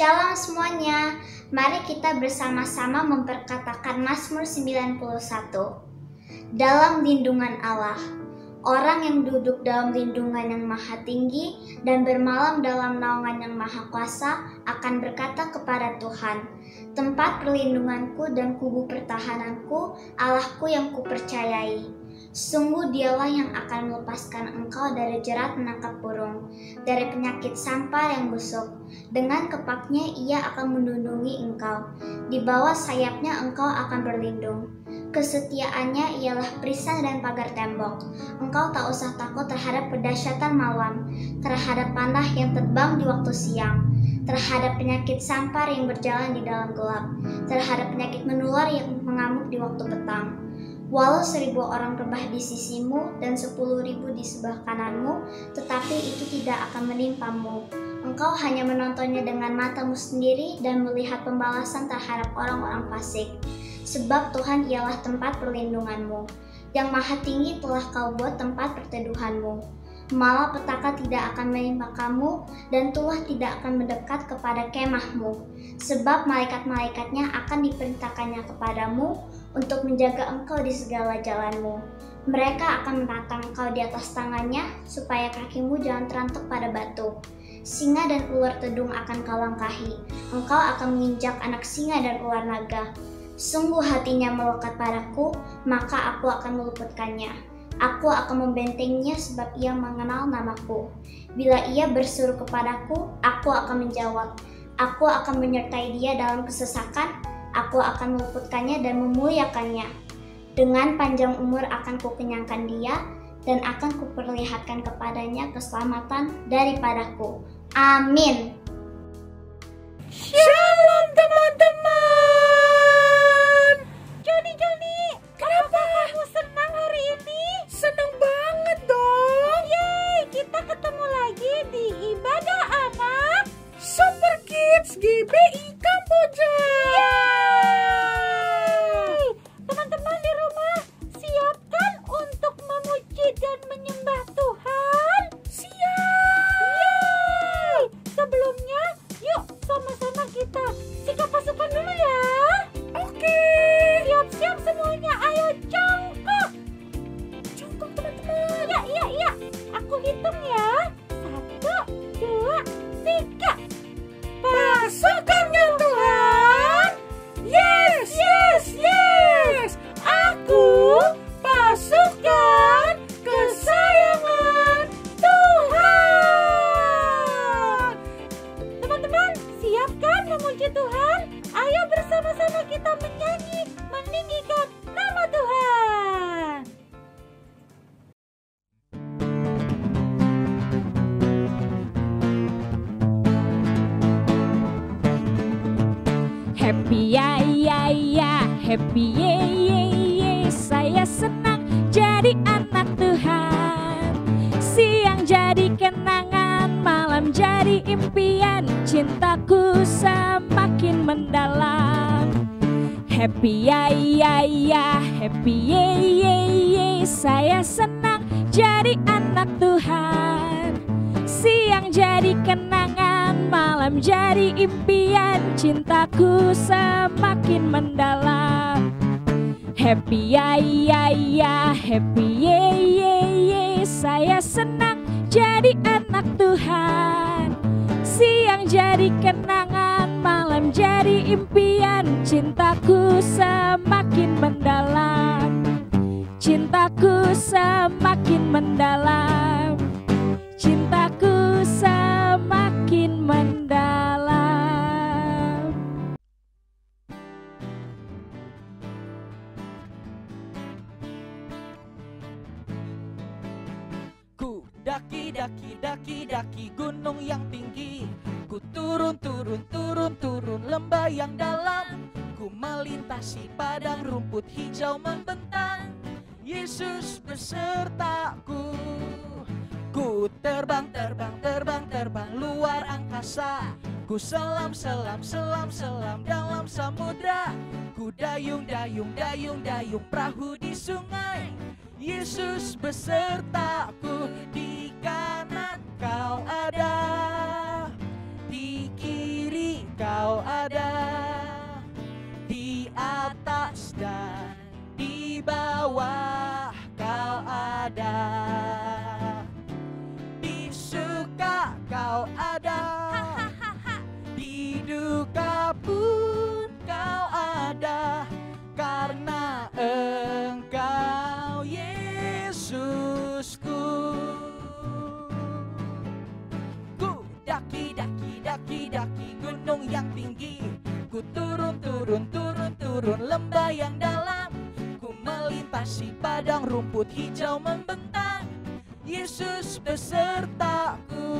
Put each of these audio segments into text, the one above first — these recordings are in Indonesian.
Shalom semuanya, mari kita bersama-sama memperkatakan Mazmur 91. Dalam lindungan Allah, orang yang duduk dalam lindungan yang maha tinggi dan bermalam dalam naungan yang maha kuasa akan berkata kepada Tuhan, tempat perlindunganku dan kubu pertahananku, Allahku yang kupercayai. Sungguh dialah yang akan melepaskan engkau dari jerat menangkap burung, dari penyakit sampar yang busuk. Dengan kepaknya ia akan melindungi engkau, di bawah sayapnya engkau akan berlindung. Kesetiaannya ialah perisai dan pagar tembok. Engkau tak usah takut terhadap kedahsyatan malam, terhadap panah yang terbang di waktu siang, terhadap penyakit sampar yang berjalan di dalam gelap, terhadap penyakit menular yang mengamuk di waktu petang. Walau 1000 orang rebah di sisimu dan 10.000 di sebelah kananmu, tetapi itu tidak akan menimpamu. Engkau hanya menontonnya dengan matamu sendiri dan melihat pembalasan terhadap orang-orang fasik. Sebab Tuhan ialah tempat perlindunganmu. Yang maha tinggi telah kau buat tempat perteduhanmu. Malah petaka tidak akan menimpa kamu dan tulah tidak akan mendekat kepada kemahmu. Sebab malaikat-malaikatnya akan diperintahkannya kepadamu untuk menjaga engkau di segala jalanmu. Mereka akan menatang engkau di atas tangannya, supaya kakimu jangan terantuk pada batu. Singa dan ular tedung akan kau langkahi. Engkau akan menginjak anak singa dan ular naga. Sungguh hatinya melekat padaku, maka aku akan meluputkannya. Aku akan membentenginya sebab ia mengenal namaku. Bila ia berseru kepadaku, aku akan menjawab. Aku akan menyertai dia dalam kesesakan. Aku akan meluputkannya dan memuliakannya. Dengan panjang umur akan kukenyangkan dia, dan akan kuperlihatkan kepadanya keselamatan daripadaku. Amin. Shalom teman-teman. Joni, kenapa kamu senang hari ini? Senang banget dong. Yeay, kita ketemu lagi di ibadah anak Super Kids GBI Kamboja. Yeay. Teman-teman di rumah, siapkan untuk memuji dan menyembah Tuhan? Siap. Yeay. Sebelumnya, yuk sama-sama kita sikap pasukan dulu ya. Oke. Siap-siap semuanya, ayo jongkok. Jongkok teman-teman. Ya. Aku hitung ya. 1, 2, 3. Pasukannya Tuhan. Yes. Aku pasukan kesayangan Tuhan. Teman-teman, siapkan memuji Tuhan? Ayo bersama-sama kita menyanyi, meninggikan nama Tuhan. Happy ya, happy ye, saya senang jadi anak Tuhan. Siang jadi kenangan, malam jadi impian, cintaku semakin mendalam. Happy ya, happy ye, saya senang jadi anak Tuhan. Siang jadi kenangan, malam jadi impian, cintaku semakin mendalam. Happy ya, happy ye, saya senang jadi anak Tuhan. Siang jadi kenangan, malam jadi impian, cintaku semakin mendalam. Cintaku semakin mendalam. Cintaku semakin mendalam. Ku daki gunung yang tinggi. Ku turun lembah yang dalam. Ku melintasi padang rumput hijau membentang. Yesus besertaku. Ku terbang luar angkasa. Ku selam dalam samudra. Ku dayung perahu di sungai. Yesus besertaku, di kanan kau ada, di kiri padang rumput hijau membentang. Yesus besertaku.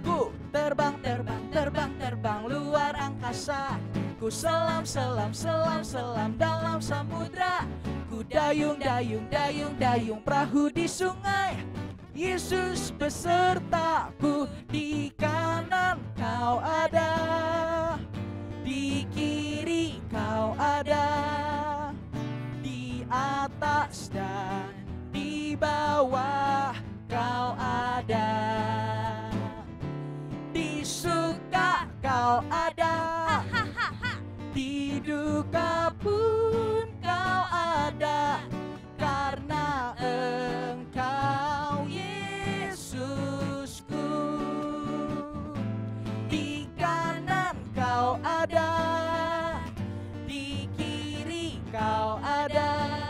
Ku terbang, terbang, terbang, terbang luar angkasa. Ku selam, selam, selam, selam dalam samudra. Ku dayung, dayung, dayung, dayung perahu di sungai. Yesus besertaku. Di kanan kau ada, di kiri kau ada, di atas dan di bawah kau ada. Di suka kau ada, di duka pun kau ada, karena Engkau Yesusku. Di kanan kau ada, di kiri kau ada,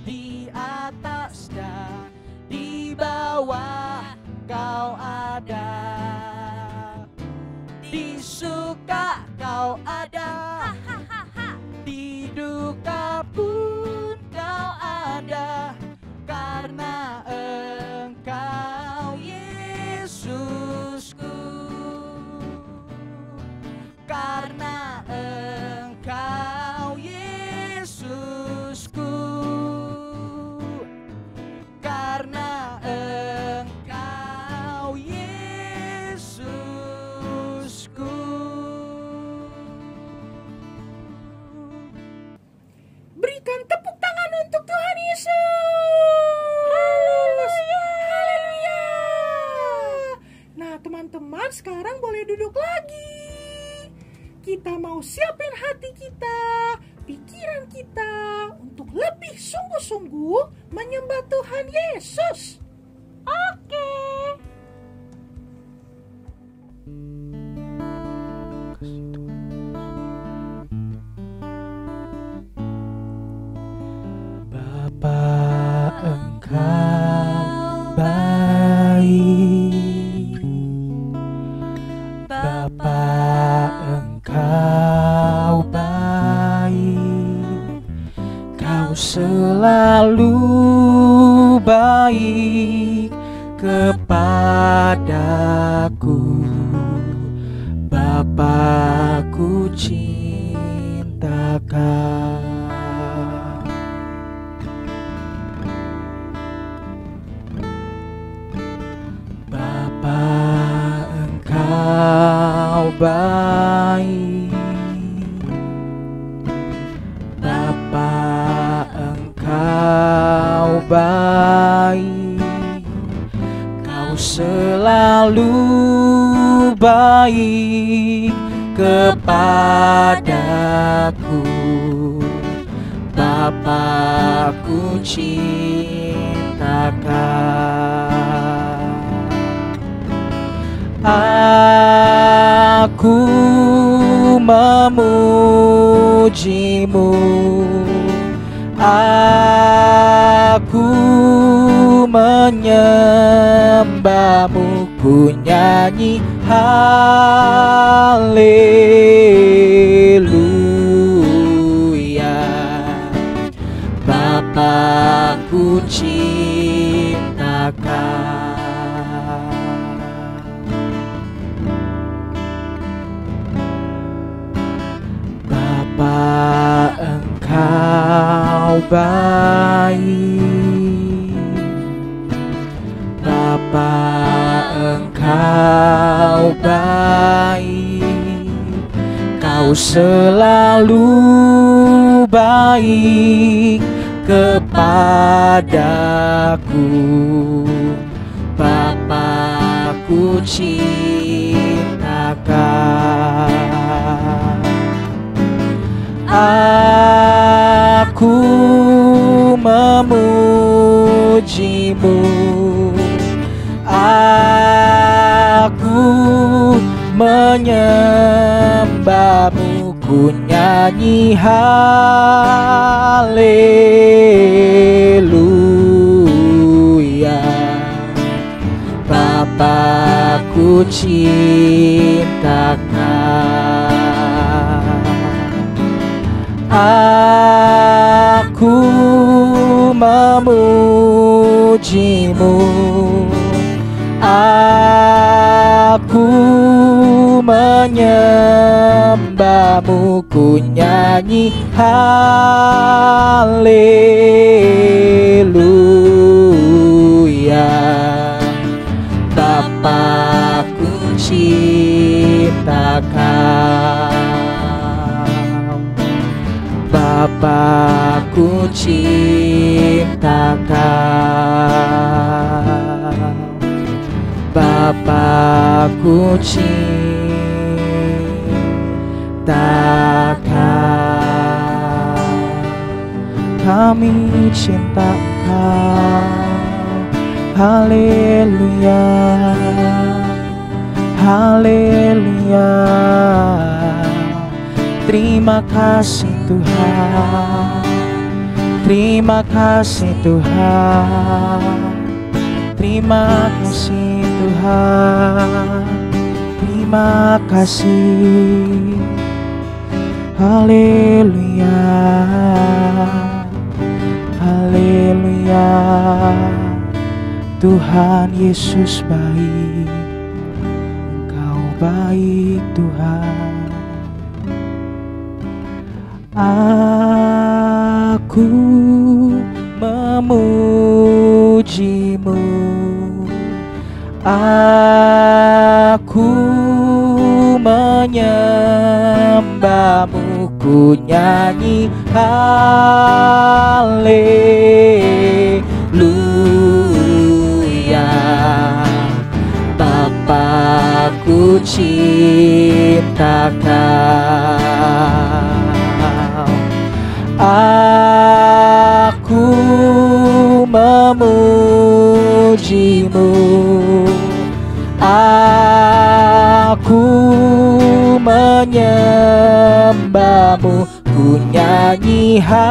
di atas dan di bawah kau ada. Di suka kau ada, di duka pun kau ada, karena Engkau Yesusku. Karena Engkau Yesusku. Karena Engkau Yesusku. Berikan tepuk tangan untuk Tuhan Yesus. Haleluya. Haleluya. Nah, teman-teman, sekarang boleh duduk lagi. Kita mau siapin hati kita, pikiran kita untuk lebih sungguh-sungguh menyembah Tuhan Yesus. Oke. Bapa, Engkau baik. Bapa, Engkau baik. Kau selalu baik kepadaku. Bapa, ku cinta Kau. Bapa, Engkau baik. Bapa, Engkau baik. Kau selalu baik kepadaku. Bapa, ku cinta Kau. Aku memuji-Mu, aku menyembah-Mu, ku nyanyi haleluya. Bapa, ku cinta Kau. Bapa, Engkau baik. Bapa, Engkau baik. Kau selalu baik kepadaku. Bapa, ku cinta Kau. Aku memuji-Mu, aku menyembah-Mu, ku nyanyi haleluya. Bapa, ku cinta Kau. Aku memujimu, aku menyembahmu, ku nyanyi haleluya. Bapa, ku cinta Kau, Bapa, ku cinta Kau, Bapa, ku cinta Kau. Kami cinta Kau, haleluya, haleluya. Terima kasih Tuhan, terima kasih Tuhan, terima kasih Tuhan, terima kasih. Haleluya, haleluya. Tuhan Yesus baik, Engkau baik Tuhan. Aku memujimu, aku menyembahmu, ku nyanyi haleluya. Bapa, ku cinta Kau, aku memujimu, aku menyembahmu, ku nyanyi haleluya.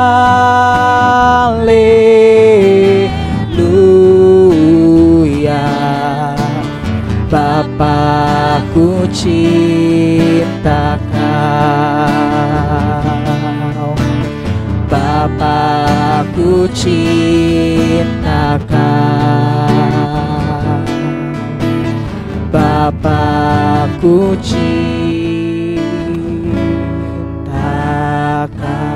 Bapa, ku cinta Kau, Bapa, ku cinta Kau, Bapa, ku cinta Kau.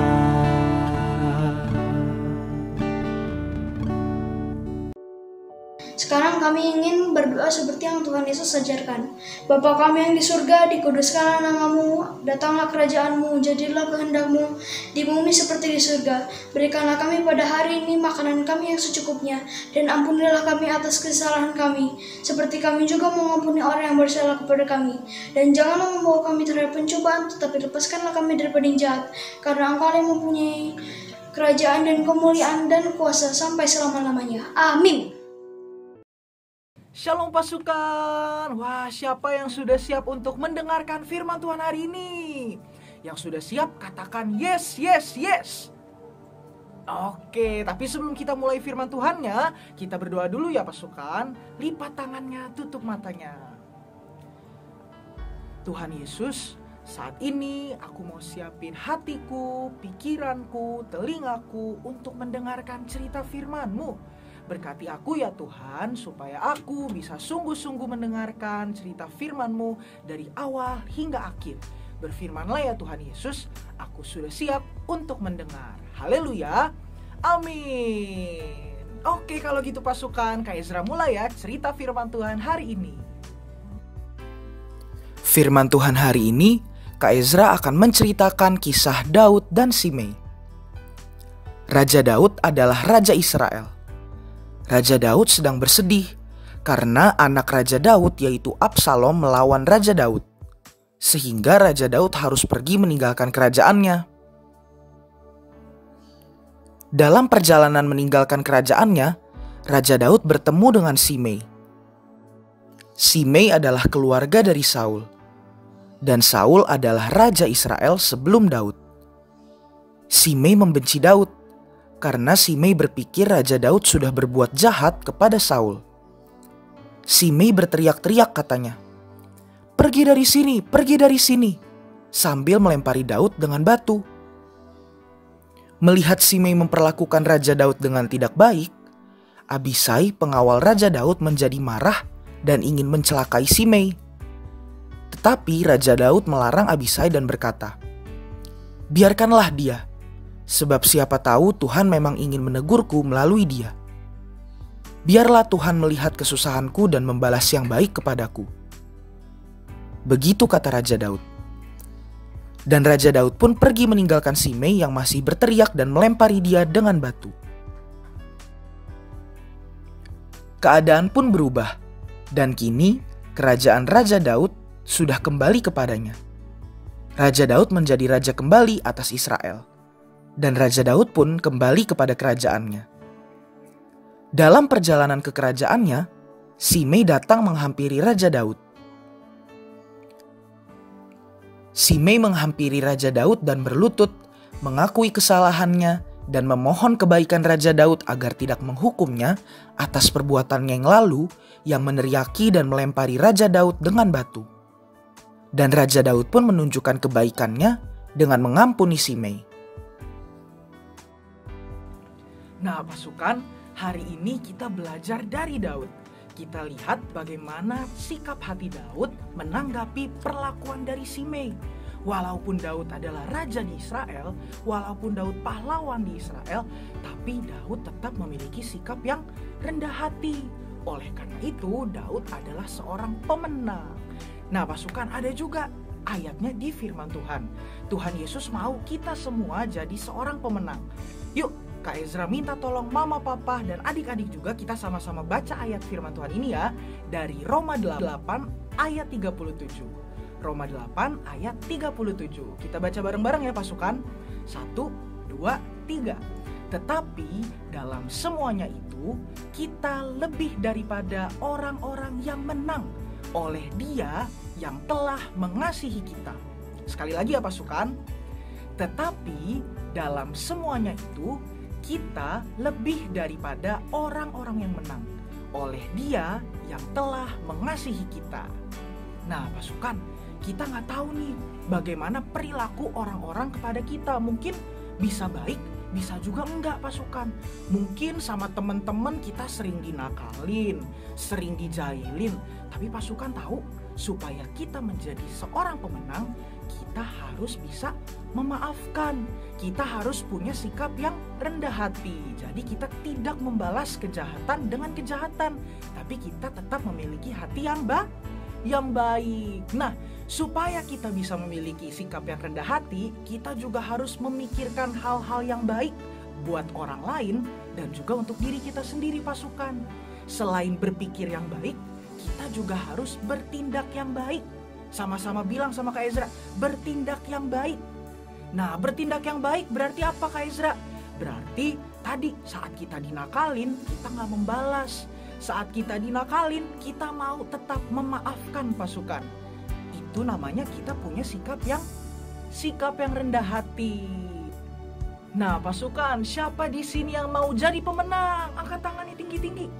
Sekarang kami ingin berdoa seperti yang Tuhan Yesus ajarkan. Bapa kami yang di surga, dikuduskanlah namamu, datanglah kerajaanmu, jadilah kehendakmu di bumi seperti di surga. Berikanlah kami pada hari ini makanan kami yang secukupnya, dan ampunilah kami atas kesalahan kami, seperti kami juga mengampuni orang yang bersalah kepada kami. Dan janganlah membawa kami terhadap pencobaan, tetapi lepaskanlah kami daripada yang jahat, karena Engkau yang mempunyai kerajaan dan kemuliaan dan kuasa sampai selama-lamanya. Amin. Shalom pasukan. Wah, siapa yang sudah siap untuk mendengarkan firman Tuhan hari ini? Yang sudah siap katakan yes, yes, yes. Oke, tapi sebelum kita mulai firman Tuhannya, kita berdoa dulu ya pasukan. Lipat tangannya, tutup matanya. Tuhan Yesus, saat ini aku mau siapin hatiku, pikiranku, telingaku untuk mendengarkan cerita firman-Mu. Berkati aku ya Tuhan, supaya aku bisa sungguh-sungguh mendengarkan cerita firman-Mu dari awal hingga akhir. Berfirmanlah ya Tuhan Yesus, aku sudah siap untuk mendengar. Haleluya, amin. Oke, kalau gitu pasukan, Kak Ezra mulai ya cerita firman Tuhan hari ini. Firman Tuhan hari ini, Kak Ezra akan menceritakan kisah Daud dan Shimei. Raja Daud adalah Raja Israel. Raja Daud sedang bersedih karena anak Raja Daud yaitu Absalom melawan Raja Daud. Sehingga Raja Daud harus pergi meninggalkan kerajaannya. Dalam perjalanan meninggalkan kerajaannya, Raja Daud bertemu dengan Shimei. Shimei adalah keluarga dari Saul. Dan Saul adalah Raja Israel sebelum Daud. Shimei membenci Daud karena Shimei berpikir Raja Daud sudah berbuat jahat kepada Saul. Shimei berteriak-teriak katanya, "Pergi dari sini, sambil melempari Daud dengan batu. Melihat Simei memperlakukan Raja Daud dengan tidak baik, Abisai, pengawal Raja Daud, menjadi marah dan ingin mencelakai Simei. Tetapi Raja Daud melarang Abisai dan berkata, "Biarkanlah dia, sebab siapa tahu Tuhan memang ingin menegurku melalui dia. Biarlah Tuhan melihat kesusahanku dan membalas yang baik kepadaku." Begitu kata Raja Daud. Dan Raja Daud pun pergi meninggalkan Simei yang masih berteriak dan melempari dia dengan batu. Keadaan pun berubah, dan kini kerajaan Raja Daud sudah kembali kepadanya. Raja Daud menjadi raja kembali atas Israel, dan Raja Daud pun kembali kepada kerajaannya. Dalam perjalanan ke kerajaannya, Simei datang menghampiri Raja Daud. Simei menghampiri Raja Daud dan berlutut, mengakui kesalahannya dan memohon kebaikan Raja Daud agar tidak menghukumnya atas perbuatannya yang lalu yang meneriaki dan melempari Raja Daud dengan batu. Dan Raja Daud pun menunjukkan kebaikannya dengan mengampuni Simei. Nah pasukan, hari ini kita belajar dari Daud. Kita lihat bagaimana sikap hati Daud menanggapi perlakuan dari Simei. Walaupun Daud adalah raja di Israel, walaupun Daud pahlawan di Israel, tapi Daud tetap memiliki sikap yang rendah hati. Oleh karena itu, Daud adalah seorang pemenang. Nah pasukan, ada juga ayatnya di firman Tuhan. Tuhan Yesus mau kita semua jadi seorang pemenang. Yuk, Kak Ezra minta tolong mama, papa, dan adik-adik juga kita sama-sama baca ayat firman Tuhan ini ya. Dari Roma 8 ayat 37. Roma 8 ayat 37. Kita baca bareng-bareng ya pasukan. 1, 2, 3. Tetapi dalam semuanya itu kita lebih daripada orang-orang yang menang oleh Dia yang telah mengasihi kita. Sekali lagi ya pasukan. Tetapi dalam semuanya itu kita lebih daripada orang-orang yang menang oleh Dia yang telah mengasihi kita. Nah pasukan, kita nggak tahu nih bagaimana perilaku orang-orang kepada kita. Mungkin bisa baik, bisa juga enggak pasukan. Mungkin sama teman-teman kita sering dinakalin, sering dijailin. Tapi pasukan tahu, supaya kita menjadi seorang pemenang, kita harus bisa memaafkan. Kita harus punya sikap yang rendah hati. Jadi kita tidak membalas kejahatan dengan kejahatan, tapi kita tetap memiliki hati yang baik. Nah, supaya kita bisa memiliki sikap yang rendah hati, kita juga harus memikirkan hal-hal yang baik buat orang lain dan juga untuk diri kita sendiri pasukan. Selain berpikir yang baik, kita juga harus bertindak yang baik. Sama-sama bilang sama Kak Ezra, bertindak yang baik. Nah, bertindak yang baik berarti apa Kak Ezra? Berarti tadi saat kita dinakalin, kita nggak membalas. Saat kita dinakalin, kita mau tetap memaafkan pasukan. Itu namanya kita punya sikap yang rendah hati. Nah pasukan, siapa di sini yang mau jadi pemenang? Angkat tangannya tinggi-tinggi.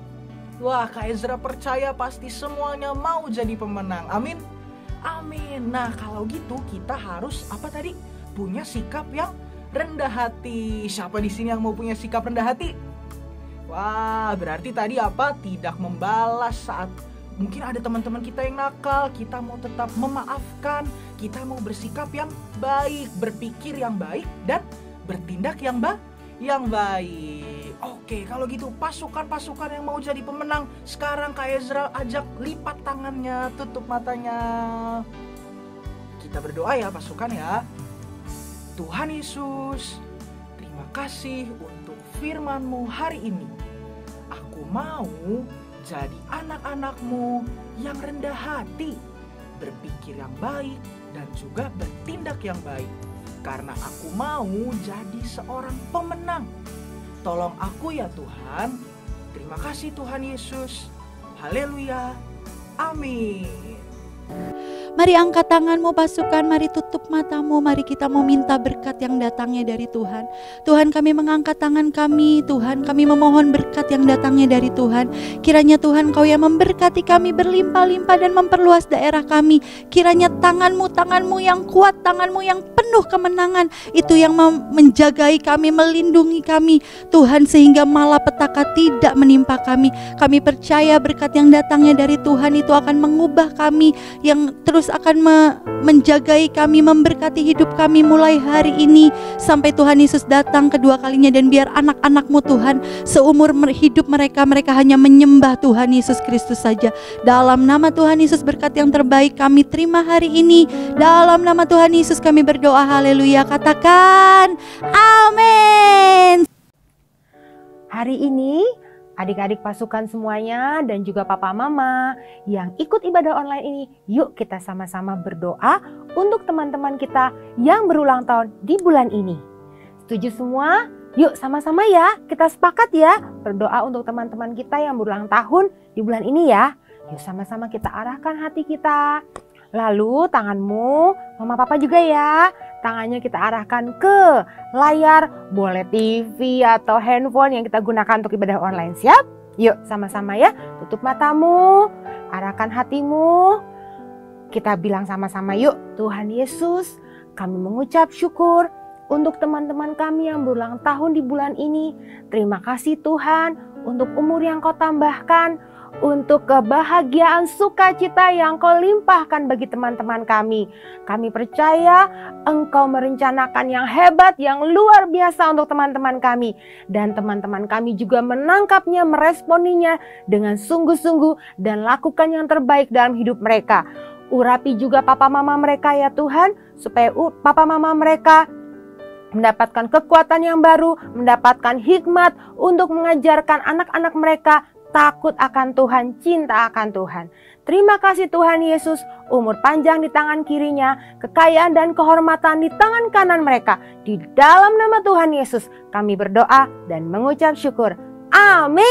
Wah, Kak Ezra percaya pasti semuanya mau jadi pemenang. Amin. Amin. Nah kalau gitu kita harus apa tadi? Punya sikap yang rendah hati. Siapa di sini yang mau punya sikap rendah hati? Wah, berarti tadi apa? Tidak membalas saat mungkin ada teman-teman kita yang nakal. Kita mau tetap memaafkan. Kita mau bersikap yang baik, berpikir yang baik, dan bertindak yang baik. Oke, kalau gitu pasukan-pasukan yang mau jadi pemenang, sekarang Kak Ezra ajak lipat tangannya, tutup matanya. Kita berdoa ya pasukan ya. Tuhan Yesus, terima kasih untuk firman-Mu hari ini. Aku mau jadi anak-anak-Mu yang rendah hati, berpikir yang baik, dan juga bertindak yang baik. Karena aku mau jadi seorang pemenang. Tolong aku ya Tuhan. Terima kasih Tuhan Yesus. Haleluya. Amin. Mari angkat tanganmu pasukan, mari tutup matamu, mari kita mau minta berkat yang datangnya dari Tuhan. Tuhan, kami mengangkat tangan kami, Tuhan kami memohon berkat yang datangnya dari Tuhan. Kiranya Tuhan Kau yang memberkati kami berlimpah-limpah dan memperluas daerah kami. Kiranya tanganmu yang kuat, tanganmu yang penuh penuh kemenangan. Itu yang menjagai kami, melindungi kami Tuhan, sehingga malapetaka tidak menimpa kami. Kami percaya berkat yang datangnya dari Tuhan itu akan mengubah kami, yang terus akan menjagai kami, memberkati hidup kami mulai hari ini sampai Tuhan Yesus datang kedua kalinya. Dan biar anak-anak-Mu Tuhan, seumur hidup mereka hanya menyembah Tuhan Yesus Kristus saja. Dalam nama Tuhan Yesus, berkat yang terbaik kami terima hari ini. Dalam nama Tuhan Yesus kami berdoa, haleluya. Katakan amin. Hari ini adik-adik pasukan semuanya dan juga papa mama yang ikut ibadah online ini, yuk kita sama-sama berdoa untuk teman-teman kita yang berulang tahun di bulan ini. Setuju semua? Yuk sama-sama ya, kita sepakat ya berdoa untuk teman-teman kita yang berulang tahun di bulan ini ya. Yuk sama-sama kita arahkan hati kita. Lalu tanganmu, mama papa juga ya, tangannya kita arahkan ke layar, boleh TV atau handphone yang kita gunakan untuk ibadah online. Siap? Yuk sama-sama ya, tutup matamu, arahkan hatimu. Kita bilang sama-sama yuk, Tuhan Yesus, kami mengucap syukur untuk teman-teman kami yang berulang tahun di bulan ini. Terima kasih Tuhan untuk umur yang Kau tambahkan, untuk kebahagiaan sukacita yang Kau limpahkan bagi teman-teman kami. Kami percaya Engkau merencanakan yang hebat, yang luar biasa untuk teman-teman kami. Dan teman-teman kami juga menangkapnya, meresponinya dengan sungguh-sungguh dan lakukan yang terbaik dalam hidup mereka. Urapi juga papa mama mereka ya Tuhan, supaya papa mama mereka mendapatkan kekuatan yang baru, mendapatkan hikmat untuk mengajarkan anak-anak mereka takut akan Tuhan, cinta akan Tuhan. Terima kasih Tuhan Yesus, umur panjang di tangan kirinya, kekayaan dan kehormatan di tangan kanan mereka. Di dalam nama Tuhan Yesus kami berdoa dan mengucap syukur. Amin.